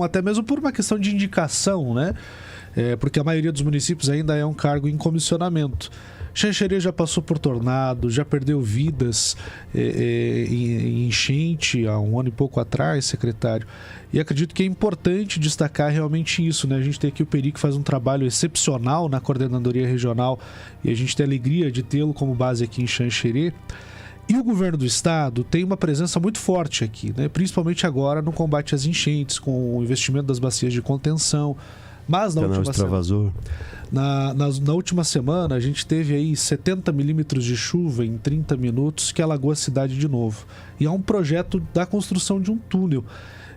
até mesmo por uma questão de indicação, né? Porque a maioria dos municípios ainda é um cargo em comissionamento. Xanxerê já passou por tornado, já perdeu vidas em enchente há um ano e pouco atrás, secretário. E acredito que é importante destacar realmente isso, né? A gente tem aqui o Peri, que faz um trabalho excepcional na coordenadoria regional, e a gente tem a alegria de tê-lo como base aqui em Xanxerê. E o governo do estado tem uma presença muito forte aqui, né? Principalmente agora no combate às enchentes, com o investimento das bacias de contenção. Mas na última semana a gente teve aí 70 milímetros de chuva em 30 minutos que alagou a cidade de novo. E há um projeto da construção de um túnel.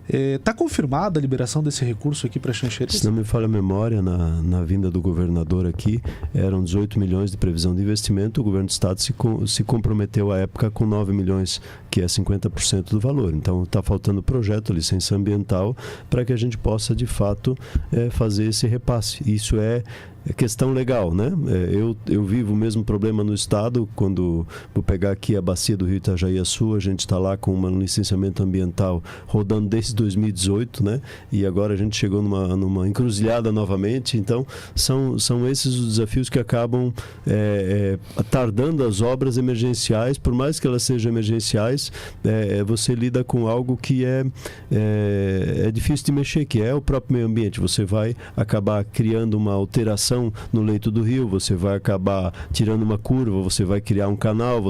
Está confirmada a liberação desse recurso aqui para Xanxerê? Se não me falha a memória, na vinda do governador aqui, eram 18 milhões de previsão de investimento. O governo do estado se comprometeu à época com 9 milhões, que é 50% do valor. Então está faltando projeto, licença ambiental, para que a gente possa de fato fazer esse repasse. Isso é questão legal, né? Eu vivo o mesmo problema no estado. Quando vou pegar aqui a bacia do Rio Itajaí-Açu, a gente está lá com um licenciamento ambiental rodando desde 2018, né? E agora a gente chegou numa encruzilhada novamente. Então são esses os desafios que acabam tardando as obras emergenciais. Por mais que elas sejam emergenciais, você lida com algo que é difícil de mexer, que é o próprio meio ambiente. Você vai acabar criando uma alteração no leito do rio, você vai acabar tirando uma curva, você vai criar um canal,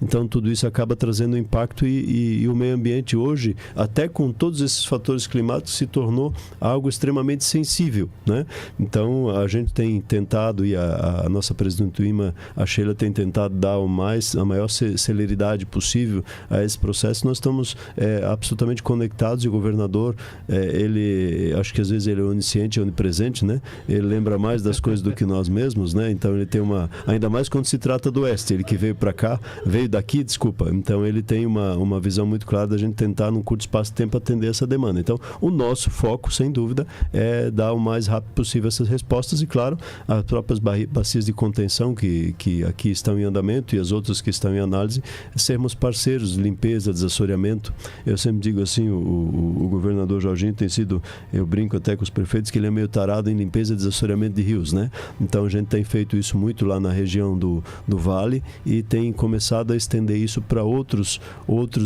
então tudo isso acaba trazendo impacto e o meio ambiente hoje, até com todos esses fatores climáticos, se tornou algo extremamente sensível, né? Então a gente tem tentado, e a nossa presidente do IMA, a Sheila, tem tentado dar a maior celeridade possível a esse processo. Nós estamos absolutamente conectados, e o governador, ele, acho que às vezes ele é onisciente, onipresente, né? Ele lembra mais das coisas do que nós mesmos, né? Então ele tem ainda mais quando se trata do Oeste, ele que veio daqui, então ele tem uma visão muito clara da gente tentar num curto espaço de tempo atender essa demanda. Então o nosso foco, sem dúvida, é dar o mais rápido possível essas respostas, e claro, as próprias bacias de contenção que aqui estão em andamento e as outras que estão em análise, sermos parceiros, limpeza, desassoreamento. Eu sempre digo assim, o governador Jorginho tem sido, eu brinco até com os prefeitos, que ele é meio tarado em limpeza e desassoreamento de rios, né? Então a gente tem feito isso muito lá na região do Vale e tem começado a estender isso para outros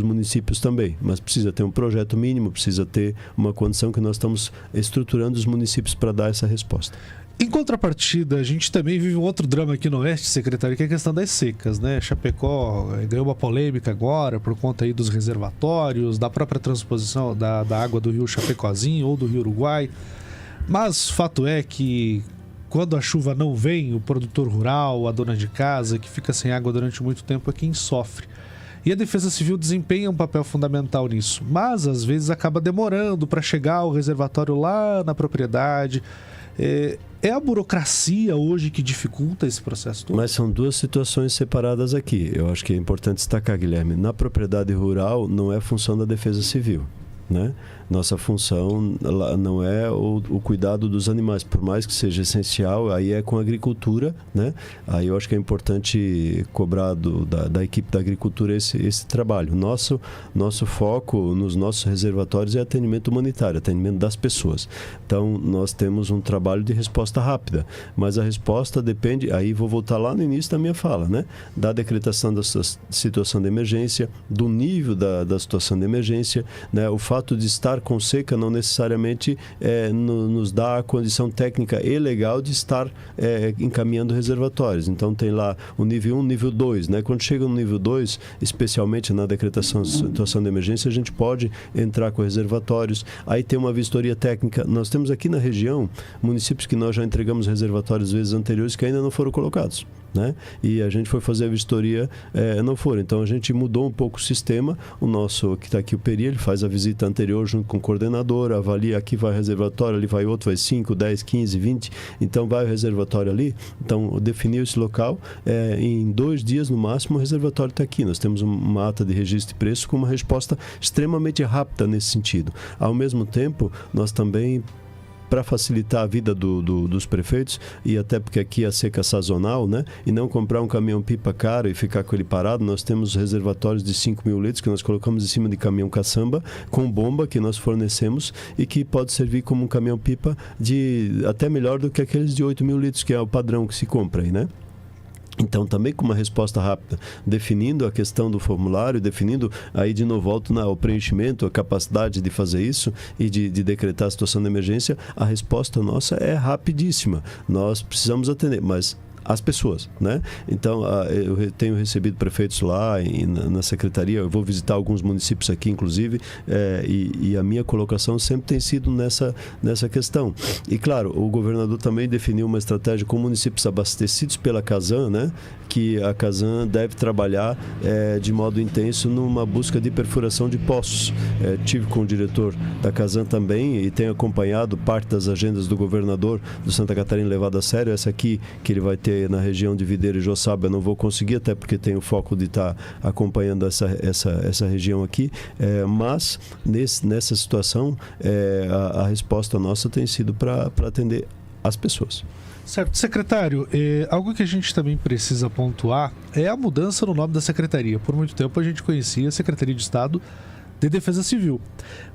municípios também, mas precisa ter um projeto mínimo, precisa ter uma condição que nós estamos estruturando os municípios para dar essa resposta. Em contrapartida, a gente também vive um outro drama aqui no Oeste, secretário, que é a questão das secas, né? Chapecó ganhou uma polêmica agora por conta aí dos reservatórios, da própria transposição da água do rio Chapecózinho ou do rio Uruguai. Mas fato é que quando a chuva não vem, o produtor rural, a dona de casa, que fica sem água durante muito tempo, é quem sofre. E a Defesa Civil desempenha um papel fundamental nisso, mas às vezes acaba demorando para chegar ao reservatório lá na propriedade. É a burocracia hoje que dificulta esse processo todo? Mas são duas situações separadas aqui. Eu acho que é importante destacar, Guilherme. Na propriedade rural não é função da Defesa Civil, né? Nossa função não é o cuidado dos animais, por mais que seja essencial, aí é com a agricultura, né? Aí eu acho que é importante cobrar da equipe da agricultura esse trabalho. Nosso foco nos nossos reservatórios é atendimento humanitário, atendimento das pessoas. Então nós temos um trabalho de resposta rápida, mas a resposta depende, aí vou voltar lá no início da minha fala, né? Da decretação da situação de emergência, do nível da situação de emergência, né? O fato de estar com seca não necessariamente nos dá a condição técnica e legal de estar encaminhando reservatórios. Então tem lá o nível 1, nível 2, né? Quando chega no nível 2, especialmente na decretação de situação de emergência, a gente pode entrar com reservatórios. Aí tem uma vistoria técnica. Nós temos aqui na região municípios que nós já entregamos reservatórios vezes anteriores que ainda não foram colocados, né? E a gente foi fazer a vistoria, não foram. Então a gente mudou um pouco o sistema. O nosso, que está aqui, o Peri, ele faz a visita anterior junto com o coordenador, avalia, aqui vai reservatório, ali vai outro, vai 5, 10, 15, 20. Então vai o reservatório ali. Então definiu esse local. Em 2 dias no máximo o reservatório está aqui. Nós temos uma ata de registro de preço com uma resposta extremamente rápida nesse sentido. Ao mesmo tempo, nós também para facilitar a vida dos prefeitos, e até porque aqui a seca sazonal, né? E não comprar um caminhão-pipa caro e ficar com ele parado, nós temos reservatórios de 5.000 litros que nós colocamos em cima de caminhão caçamba, com bomba que nós fornecemos e que pode servir como um caminhão-pipa até melhor do que aqueles de 8.000 litros, que é o padrão que se compra aí, né? Então, também com uma resposta rápida, definindo a questão do formulário, definindo, aí de novo, volto ao preenchimento, a capacidade de fazer isso e de decretar a situação de emergência, a resposta nossa é rapidíssima. Nós precisamos atender, mas as pessoas, né? Então, eu tenho recebido prefeitos lá na secretaria, eu vou visitar alguns municípios aqui, inclusive, e a minha colocação sempre tem sido nessa questão. E, claro, o governador também definiu uma estratégia com municípios abastecidos pela Casan, né? Que a Casan deve trabalhar de modo intenso numa busca de perfuração de poços. Tive com o diretor da Casan também e tenho acompanhado parte das agendas do governador do Santa Catarina levado a sério. Essa aqui, que ele vai ter na região de Videira e Joçaba, eu não vou conseguir, até porque tenho o foco de estar acompanhando essa região aqui, mas nessa situação a resposta nossa tem sido para atender as pessoas. Certo, secretário, algo que a gente também precisa pontuar é a mudança no nome da secretaria. Por muito tempo a gente conhecia a Secretaria de Estado de Defesa Civil,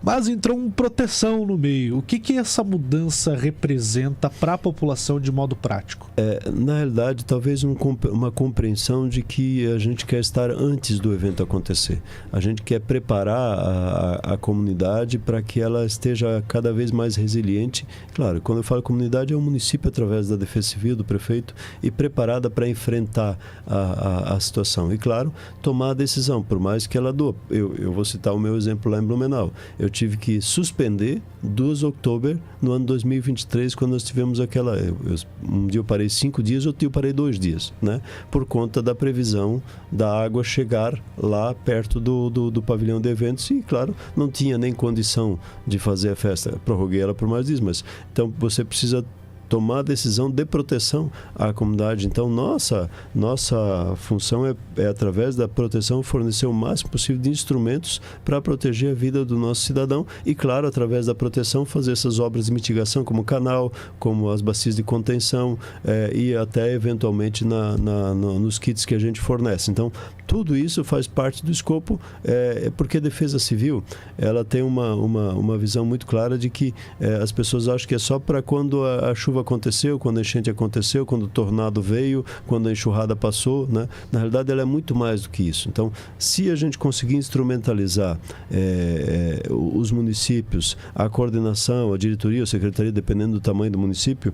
mas entrou um proteção no meio. O que essa mudança representa para a população de modo prático? Na realidade, talvez uma compreensão de que a gente quer estar antes do evento acontecer. A gente quer preparar a comunidade para que ela esteja cada vez mais resiliente. Claro, quando eu falo comunidade, é o município através da Defesa Civil, do prefeito, e preparada para enfrentar a situação. E claro, tomar a decisão, por mais que ela doa. Eu vou citar o meu exemplo lá em Blumenau. Eu tive que suspender 2 de outubro no ano 2023, quando nós tivemos aquela... um dia eu parei 5 dias, outro dia eu parei 2 dias, né? Por conta da previsão da água chegar lá perto do pavilhão de eventos e, claro, não tinha nem condição de fazer a festa. Prorroguei ela por mais dias, mas... Então, você precisa tomar a decisão de proteção à comunidade. Então, nossa função é através da proteção, fornecer o máximo possível de instrumentos para proteger a vida do nosso cidadão e, claro, através da proteção, fazer essas obras de mitigação, como o canal, como as bacias de contenção e até, eventualmente, nos kits que a gente fornece. Então, tudo isso faz parte do escopo, porque a Defesa Civil, ela tem uma visão muito clara de que as pessoas acham que é só para quando a chuva aconteceu, quando a enchente aconteceu, quando o tornado veio, quando a enxurrada passou, né? Na realidade, ela é muito mais do que isso. Então, se a gente conseguir instrumentalizar os municípios, a coordenação, a diretoria, a secretaria, dependendo do tamanho do município,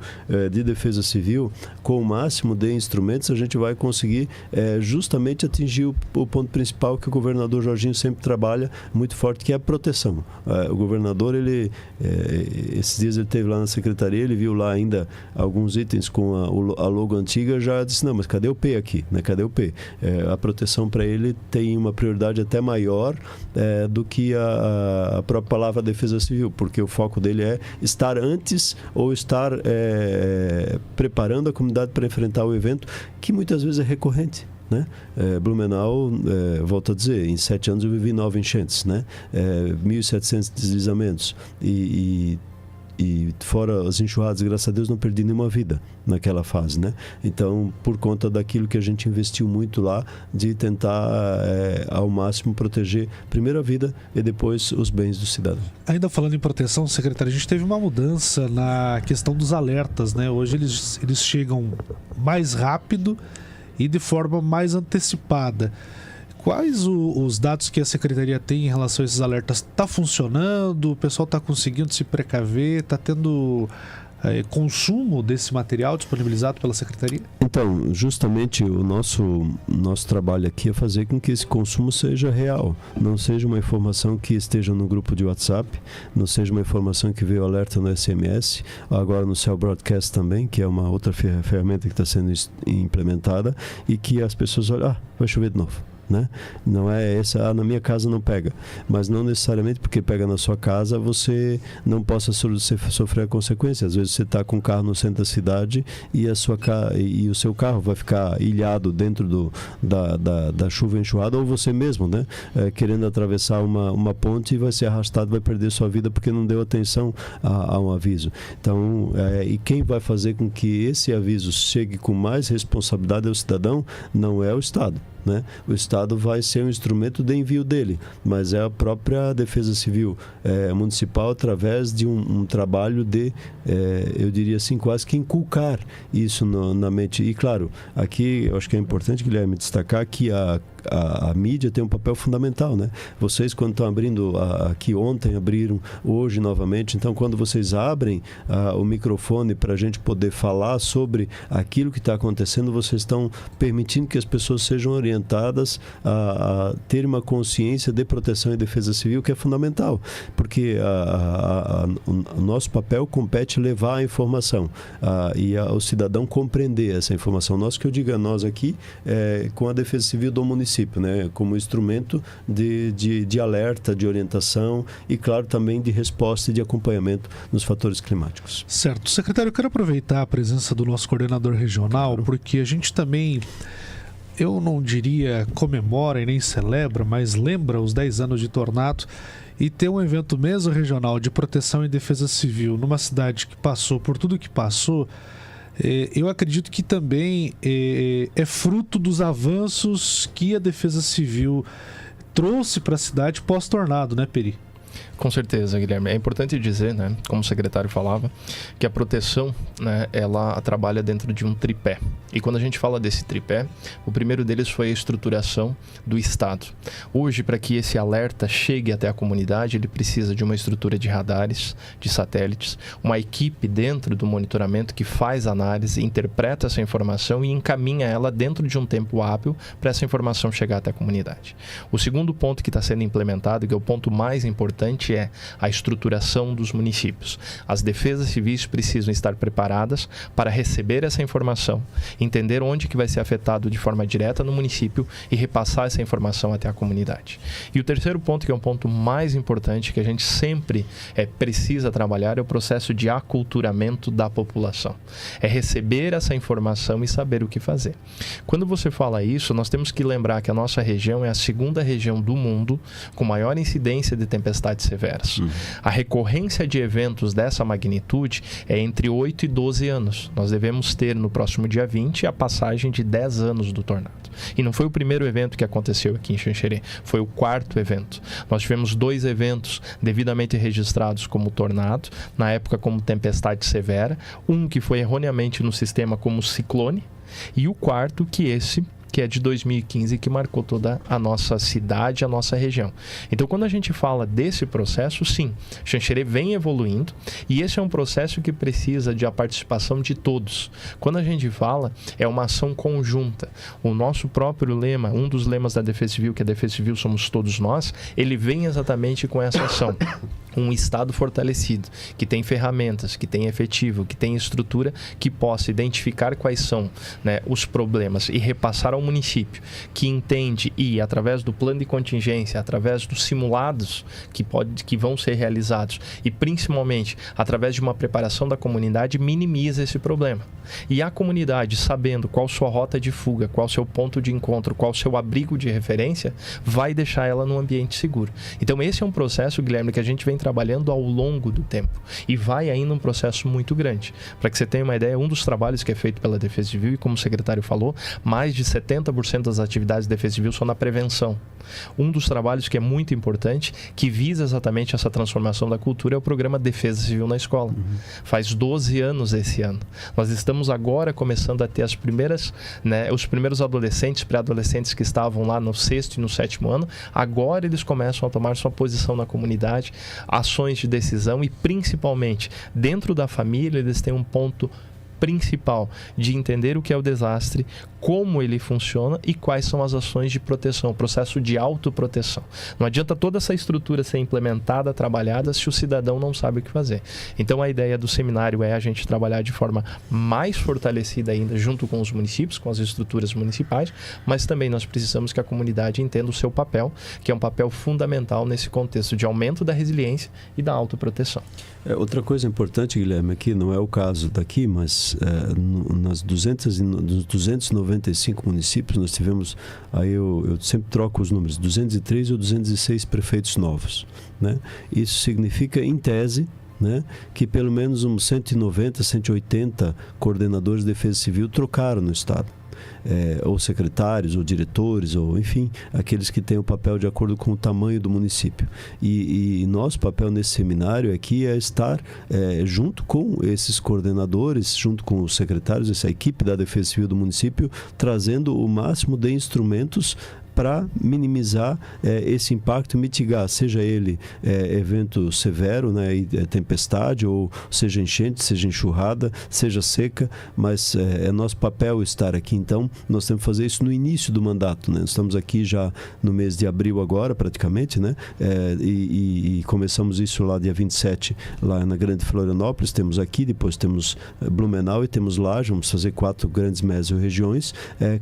de Defesa Civil, com o máximo de instrumentos, a gente vai conseguir justamente atingir o ponto principal que o governador Jorginho sempre trabalha muito forte, que é a proteção. O governador, esses dias ele esteve lá na secretaria, ele viu lá ainda alguns itens com a logo antiga, já disse, não, mas cadê o P aqui? Né? Cadê o P? A proteção para ele tem uma prioridade até maior do que a própria palavra Defesa Civil, porque o foco dele é estar antes ou estar preparando a comunidade para enfrentar o evento, que muitas vezes é recorrente. Né? Blumenau, volto a dizer, em 7 anos eu vivi 9 enchentes, né? 1.700 deslizamentos e fora as enxurradas, graças a Deus não perdi nenhuma vida naquela fase, né? Então, por conta daquilo que a gente investiu muito lá, de tentar ao máximo proteger primeiro a vida e depois os bens do cidadão. Ainda falando em proteção, secretário, a gente teve uma mudança na questão dos alertas, né? Hoje eles chegam mais rápido e de forma mais antecipada. Quais os dados que a Secretaria tem em relação a esses alertas? Está funcionando? O pessoal está conseguindo se precaver? Está tendo consumo desse material disponibilizado pela Secretaria? Então, justamente o nosso trabalho aqui é fazer com que esse consumo seja real. Não seja uma informação que esteja no grupo de WhatsApp, não seja uma informação que veio alerta no SMS, agora no Cell Broadcast também, que é uma outra ferramenta que está sendo implementada e que as pessoas olham, vai chover de novo. né? Não é essa, na minha casa não pega. Mas não necessariamente porque pega na sua casa você não possa sofrer a consequência. Às vezes você está com um carro no centro da cidade e o seu carro vai ficar ilhado dentro da chuva enxurrada, ou você mesmo, né? Querendo atravessar uma ponte e vai ser arrastado, vai perder sua vida porque não deu atenção a um aviso. Então, e quem vai fazer com que esse aviso chegue com mais responsabilidade ao cidadão não é o Estado, né? O Estado vai ser um instrumento de envio dele, mas é a própria Defesa Civil Municipal através de um trabalho de, eu diria assim, quase que inculcar isso na mente. E claro, aqui eu acho que é importante, Guilherme, destacar que a mídia tem um papel fundamental, né? Vocês, quando estão abrindo, aqui ontem abriram, hoje novamente, então quando vocês abrem o microfone para a gente poder falar sobre aquilo que está acontecendo, vocês estão permitindo que as pessoas sejam orientadas a ter uma consciência de proteção e defesa civil, que é fundamental, porque o nosso papel compete levar a informação e o cidadão compreender essa informação. Nós, que eu diga, nós aqui, com a defesa civil do município, né, como instrumento de alerta, de orientação e, claro, também de resposta e de acompanhamento nos fatores climáticos. Certo. Secretário, eu quero aproveitar a presença do nosso coordenador regional, porque a gente também, eu não diria comemora e nem celebra, mas lembra os 10 anos de Tornado, e ter um evento mesmo regional de proteção e defesa civil numa cidade que passou por tudo que passou. Eu acredito que também é fruto dos avanços que a Defesa Civil trouxe para a cidade pós-tornado, né, Peri? Com certeza, Guilherme. É importante dizer, né, como o secretário falava, que a proteção, né, ela trabalha dentro de um tripé. E quando a gente fala desse tripé, o primeiro deles foi a estruturação do Estado. Hoje, para que esse alerta chegue até a comunidade, ele precisa de uma estrutura de radares, de satélites, uma equipe dentro do monitoramento que faz análise, interpreta essa informação e encaminha ela dentro de um tempo hábil para essa informação chegar até a comunidade. O segundo ponto que está sendo implementado, que é o ponto mais importante, é a estruturação dos municípios. As defesas civis precisam estar preparadas para receber essa informação, entender onde que vai ser afetado de forma direta no município e repassar essa informação até a comunidade. E o terceiro ponto, que é um ponto mais importante, que a gente sempre precisa trabalhar, é o processo de aculturamento da população. É receber essa informação e saber o que fazer. Quando você fala isso, nós temos que lembrar que a nossa região é a segunda região do mundo com maior incidência de tempestades severas. A recorrência de eventos dessa magnitude é entre 8 e 12 anos. Nós devemos ter no próximo dia 20 a passagem de 10 anos do tornado. E não foi o primeiro evento que aconteceu aqui em Xanxerê, foi o quarto evento. Nós tivemos 2 eventos devidamente registrados como tornado, na época como tempestade severa, um que foi erroneamente no sistema como ciclone, e o quarto que é de 2015, que marcou toda a nossa cidade, a nossa região. Então, quando a gente fala desse processo, sim, Xanxerê vem evoluindo e esse é um processo que precisa de a participação de todos. Quando a gente fala, é uma ação conjunta. O nosso próprio lema, um dos lemas da Defesa Civil, que a Defesa Civil somos todos nós, ele vem exatamente com essa ação. Um Estado fortalecido, que tem ferramentas, que tem efetivo, que tem estrutura, que possa identificar quais são, né, os problemas e repassar ao município, que entende e, através do plano de contingência, através dos simulados que vão ser realizados e, principalmente, através de uma preparação da comunidade, minimiza esse problema. E a comunidade, sabendo qual sua rota de fuga, qual seu ponto de encontro, qual seu abrigo de referência, vai deixar ela num ambiente seguro. Então, esse é um processo, Guilherme, que a gente vem trabalhando ao longo do tempo e vai ainda um processo muito grande. Para que você tenha uma ideia, um dos trabalhos que é feito pela Defesa Civil, e como o secretário falou, mais de 70% das atividades da Defesa Civil são na prevenção. Um dos trabalhos que é muito importante, que visa exatamente essa transformação da cultura, é o programa Defesa Civil na Escola. Faz 12 anos esse ano. Nós estamos agora começando a ter as primeiras, né, os primeiros adolescentes, pré-adolescentes que estavam lá no 6º e no 7º ano, agora eles começam a tomar sua posição na comunidade, ações de decisão e, principalmente, dentro da família, eles têm um ponto principal de entender o que é o desastre, como ele funciona e quais são as ações de proteção, o processo de autoproteção. Não adianta toda essa estrutura ser implementada, trabalhada, se o cidadão não sabe o que fazer. Então, a ideia do seminário é a gente trabalhar de forma mais fortalecida ainda junto com os municípios, com as estruturas municipais, mas também nós precisamos que a comunidade entenda o seu papel, que é um papel fundamental nesse contexto de aumento da resiliência e da autoproteção. Outra coisa importante, Guilherme, aqui não é o caso daqui, mas nos 295 municípios nós tivemos, aí eu sempre troco os números, 203 ou 206 prefeitos novos, né? Isso significa, em tese, né, que pelo menos uns 190, 180 coordenadores de defesa civil trocaram no estado. Ou secretários, ou diretores, ou enfim, aqueles que têm o papel de acordo com o tamanho do município. E nosso papel nesse seminário aqui é estar junto com esses coordenadores, junto com os secretários, essa equipe da Defesa Civil do município, trazendo o máximo de instrumentos para minimizar esse impacto, mitigar, seja ele evento severo, né, tempestade, ou seja enchente, seja enxurrada, seja seca, mas é nosso papel estar aqui. Então, nós temos que fazer isso no início do mandato, né? Nós estamos aqui já no mês de abril agora, praticamente, né? E começamos isso lá dia 27, lá na Grande Florianópolis, temos aqui, depois temos Blumenau e temos Laje, vamos fazer 4 grandes mesorregiões,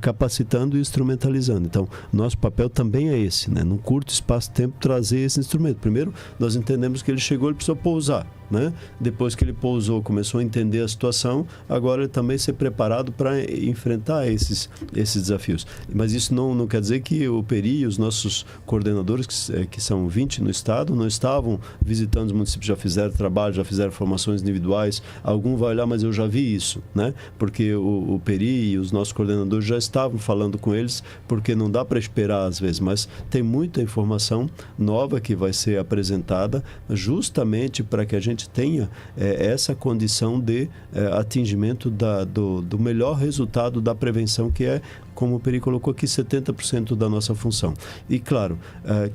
capacitando e instrumentalizando. Então, nosso papel também é esse, né? Num curto espaço de tempo, trazer esse instrumento. Primeiro, nós entendemos que ele chegou, ele precisou pousar, né? Depois que ele pousou, começou a entender a situação, agora ele também ser preparado para enfrentar esses desafios. Mas isso não quer dizer que o PERI e os nossos coordenadores, que são 20 no estado, não estavam visitando os municípios, já fizeram trabalho, já fizeram formações individuais. Algum vai olhar, mas eu já vi isso, né? Porque o PERI e os nossos coordenadores já estavam falando com eles, porque não dá para esperar às vezes, mas tem muita informação nova que vai ser apresentada justamente para que a gente tenha essa condição de atingimento do melhor resultado da prevenção, que é, como o Peri colocou aqui, 70% da nossa função. E, claro,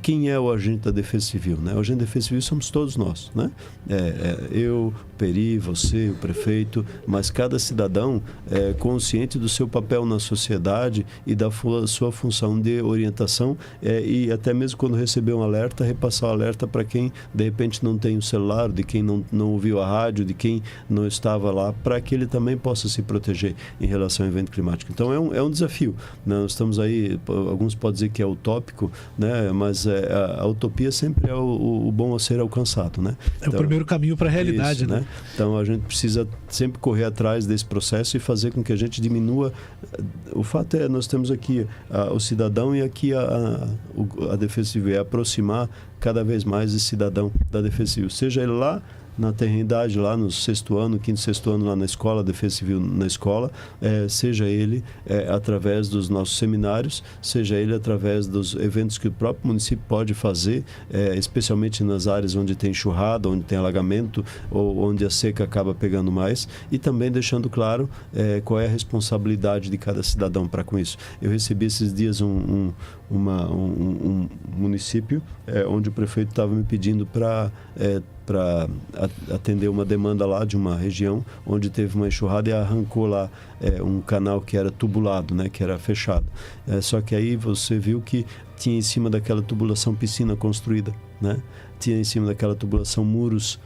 quem é o agente da Defesa Civil, né? O agente da Defesa Civil somos todos nós, né? Eu, Peri, você, o prefeito, mas cada cidadão é consciente do seu papel na sociedade e da sua função de orientação, e até mesmo quando receber um alerta, repassar o alerta para quem, de repente, não tem o celular, de quem não ouviu a rádio, de quem não estava lá, para que ele também possa se proteger em relação ao evento climático. Então, é um desafio. Nós estamos aí, alguns podem dizer que é utópico, né? Mas a utopia sempre é o bom a ser alcançado, né? Então, o primeiro caminho para a realidade, isso, né? Então a gente precisa sempre correr atrás desse processo e fazer com que a gente diminua. O fato é, nós temos aqui o cidadão e aqui a Defesa Civil, é aproximar cada vez mais esse cidadão da Defesa Civil, seja ele lá na terrenidade, lá no 6º ano, 5º, 6º ano, lá na escola, Defesa Civil na escola, seja ele através dos nossos seminários, seja ele através dos eventos que o próprio município pode fazer, especialmente nas áreas onde tem enxurrada, onde tem alagamento, ou onde a seca acaba pegando mais, e também deixando claro qual é a responsabilidade de cada cidadão para com isso. Eu recebi esses dias um município onde o prefeito estava me pedindo para atender uma demanda lá de uma região onde teve uma enxurrada e arrancou lá um canal que era tubulado, né, que era fechado. Só que aí você viu que tinha em cima daquela tubulação piscina construída, né? Tinha em cima daquela tubulação muros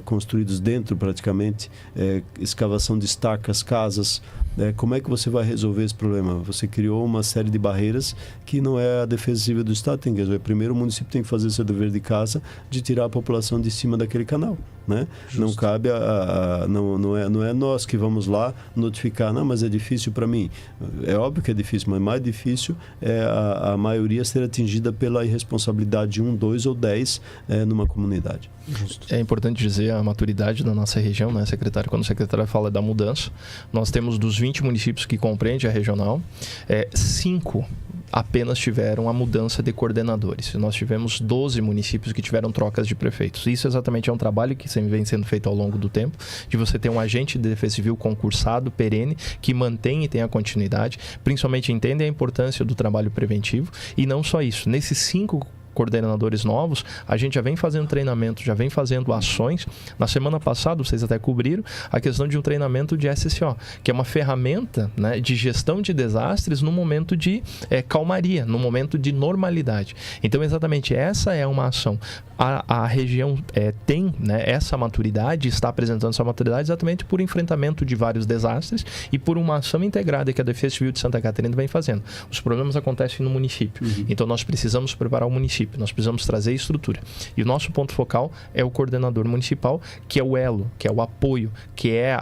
construídos dentro praticamente, escavação de estacas, casas. Como é que você vai resolver esse problema? Você criou uma série de barreiras que não é a Defesa Civil do Estado tem que resolver. Primeiro, o município tem que fazer seu dever de casa de tirar a população de cima daquele canal, né? Não cabe não é nós que vamos lá notificar, não, mas é difícil para mim. É óbvio que é difícil, mas mais difícil é a maioria ser atingida pela irresponsabilidade de 1, 2 ou 10 numa comunidade. Justo. É importante dizer a maturidade da nossa região, né, secretário? Quando o secretário fala da mudança, nós temos dos 20 municípios que compreende a regional, 5 apenas tiveram a mudança de coordenadores. Nós tivemos 12 municípios que tiveram trocas de prefeitos. Isso exatamente é um trabalho que vem sendo feito ao longo do tempo, de você ter um agente de defesa civil concursado, perene, que mantém e tem a continuidade, principalmente entende a importância do trabalho preventivo. E não só isso, nesses 5 coordenadores novos, a gente já vem fazendo treinamento, já vem fazendo ações. Na semana passada, vocês até cobriram a questão de um treinamento de SSO, que é uma ferramenta, né, de gestão de desastres no momento de calmaria, no momento de normalidade. Então, exatamente essa é uma ação. A região tem, né, essa maturidade, está apresentando essa maturidade exatamente por enfrentamento de vários desastres e por uma ação integrada que a Defesa Civil de Santa Catarina vem fazendo. Os problemas acontecem no município, então nós precisamos preparar o município, nós precisamos trazer estrutura. E o nosso ponto focal é o coordenador municipal, que é o elo, que é o apoio, que é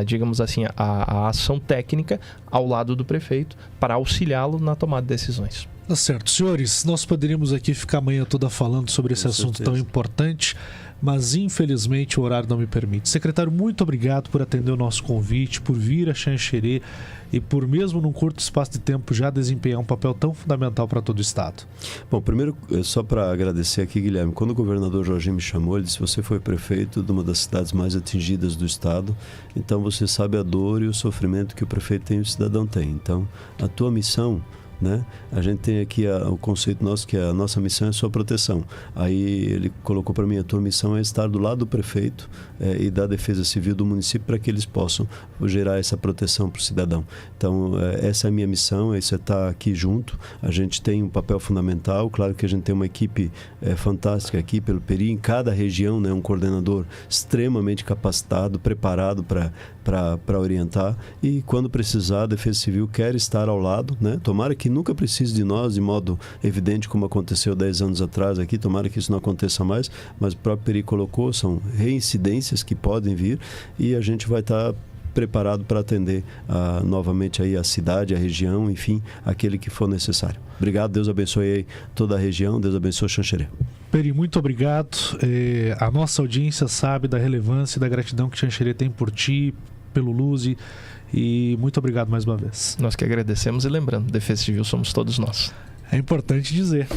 digamos assim, a ação técnica ao lado do prefeito para auxiliá-lo na tomada de decisões. Tá certo. Senhores, nós poderíamos aqui ficar a manhã toda falando sobre esse assunto tão importante, mas infelizmente o horário não me permite. Secretário, muito obrigado por atender o nosso convite, por vir a Xanxerê e por, mesmo num curto espaço de tempo, já desempenhar um papel tão fundamental para todo o Estado. Bom, primeiro, só para agradecer aqui, Guilherme, quando o governador Jorginho me chamou, ele disse: você foi prefeito de uma das cidades mais atingidas do Estado, então você sabe a dor e o sofrimento que o prefeito tem e o cidadão tem. Então, a tua missão, né? A gente tem aqui o conceito nosso que a nossa missão é sua proteção. Aí ele colocou para mim: a tua missão é estar do lado do prefeito e da Defesa Civil do município para que eles possam gerar essa proteção para o cidadão. Então, essa é a minha missão, isso é estar aqui junto. A gente tem um papel fundamental, claro que a gente tem uma equipe fantástica aqui pelo Peri, em cada região, né, um coordenador extremamente capacitado, preparado para orientar, e quando precisar, a Defesa Civil quer estar ao lado, né? Tomara que nunca precise de nós de modo evidente, como aconteceu 10 anos atrás aqui, tomara que isso não aconteça mais, mas o próprio Peri colocou, são reincidências que podem vir e a gente vai estar preparado para atender novamente aí a cidade, a região, enfim, aquele que for necessário. Obrigado, Deus abençoe aí toda a região, Deus abençoe Xanxerê. Peri, muito obrigado. A nossa audiência sabe da relevância e da gratidão que Xanxerê tem por ti, pelo Luzi, e muito obrigado mais uma vez. Nós que agradecemos, e lembrando, Defesa Civil somos todos nós. É importante dizer.